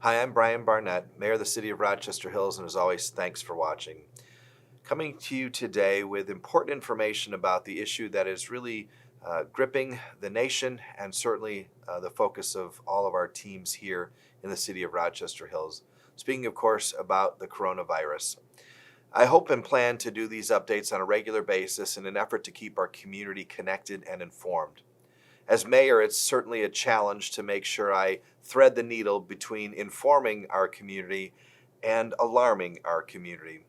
Hi, I'm Brian Barnett, Mayor of the City of Rochester Hills, and as always, thanks for watching. Coming to you today with important information about the issue that is really gripping the nation and certainly the focus of all of our teams here in the City of Rochester Hills. Speaking, of course, about the coronavirus. I hope and plan to do these updates on a regular basis in an effort to keep our community connected and informed. As mayor, it's certainly a challenge to make sure I thread the needle between informing our community and alarming our community.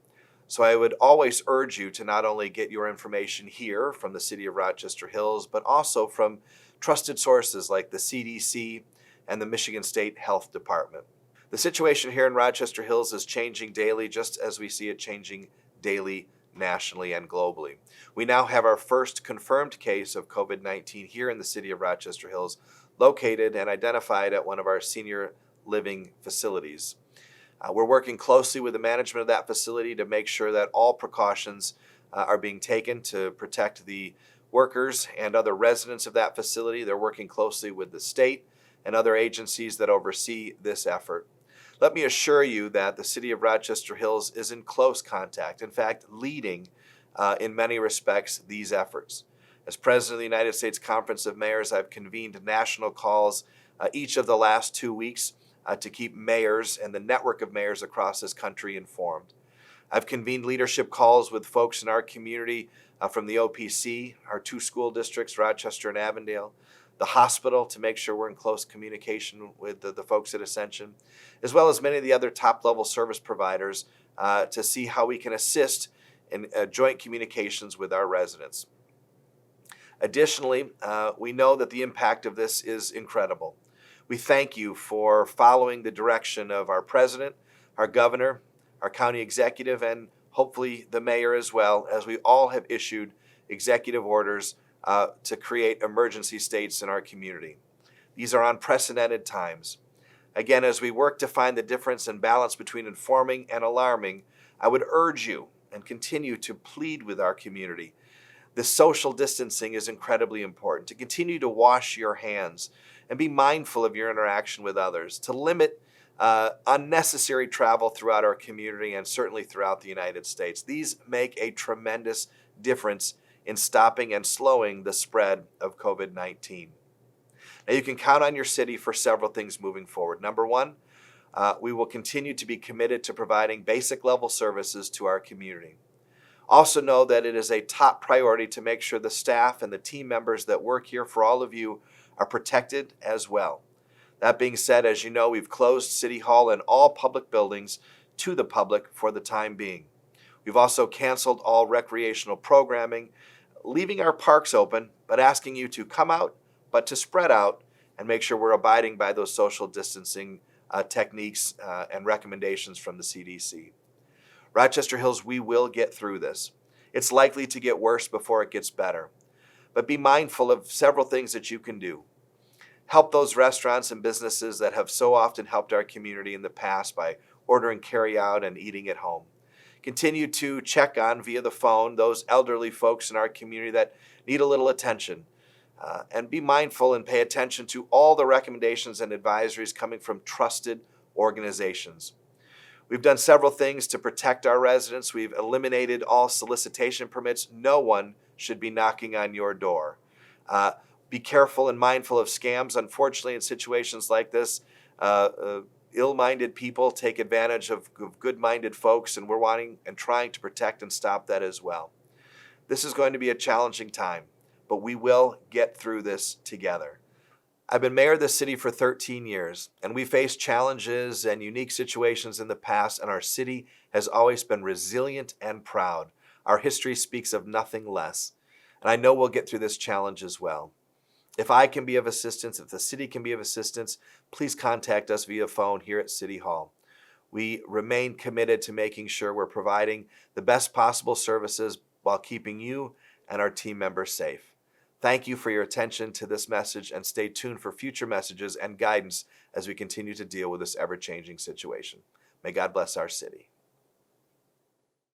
So I would always urge you to not only get your information here from the City of Rochester Hills, but also from trusted sources like the CDC and the Michigan State Health Department. The situation here in Rochester Hills is changing daily, just as we see it changing daily nationally and globally. We now have our first confirmed case of COVID-19 here in the City of Rochester Hills, located and identified at one of our senior living facilities. We're working closely with the management of that facility to make sure that all precautions are being taken to protect the workers and other residents of that facility. They're working closely with the state and other agencies that oversee this effort. Let me assure you that the City of Rochester Hills is in close contact, in fact, leading in many respects these efforts. As President of the United States Conference of Mayors, I've convened national calls each of the last 2 weeks to keep mayors and the network of mayors across this country informed. I've convened leadership calls with folks in our community from the OPC, our 2 school districts, Rochester and Avondale, the hospital, to make sure we're in close communication with the folks at Ascension, as well as many of the other top-level service providers to see how we can assist in joint communications with our residents. Additionally, we know that the impact of this is incredible. We thank you for following the direction of our president, our governor, our county executive, and hopefully the mayor as well, as we all have issued executive orders to create emergency states in our community. These are unprecedented times. Again, as we work to find the difference and balance between informing and alarming, I would urge you and continue to plead with our community. The social distancing is incredibly important, to continue to wash your hands and be mindful of your interaction with others, to limit unnecessary travel throughout our community and certainly throughout the United States. These make a tremendous difference in stopping and slowing the spread of COVID-19. Now, you can count on your city for several things moving forward. Number one, we will continue to be committed to providing basic level services to our community. Also know that it is a top priority to make sure the staff and the team members that work here for all of you are protected as well. That being said, as you know, we've closed City Hall and all public buildings to the public for the time being. We've also canceled all recreational programming, leaving our parks open, but asking you to come out, but to spread out and make sure we're abiding by those social distancing techniques and recommendations from the CDC. Rochester Hills, we will get through this. It's likely to get worse before it gets better. But be mindful of several things that you can do. Help those restaurants and businesses that have so often helped our community in the past by ordering carry-out and eating at home. Continue to check on via the phone those elderly folks in our community that need a little attention. And be mindful and pay attention to all the recommendations and advisories coming from trusted organizations. We've done several things to protect our residents. We've eliminated all solicitation permits. No one should be knocking on your door. Be careful and mindful of scams. Unfortunately, in situations like this, ill-minded people take advantage of good-minded folks, and we're wanting and trying to protect and stop that as well. This is going to be a challenging time, but we will get through this together. I've been mayor of the city for 13 years, and we faced challenges and unique situations in the past, and our city has always been resilient and proud. Our history speaks of nothing less, and I know we'll get through this challenge as well. If I can be of assistance, if the city can be of assistance, please contact us via phone here at City Hall. We remain committed to making sure we're providing the best possible services while keeping you and our team members safe. Thank you for your attention to this message, and stay tuned for future messages and guidance as we continue to deal with this ever-changing situation. May God bless our city.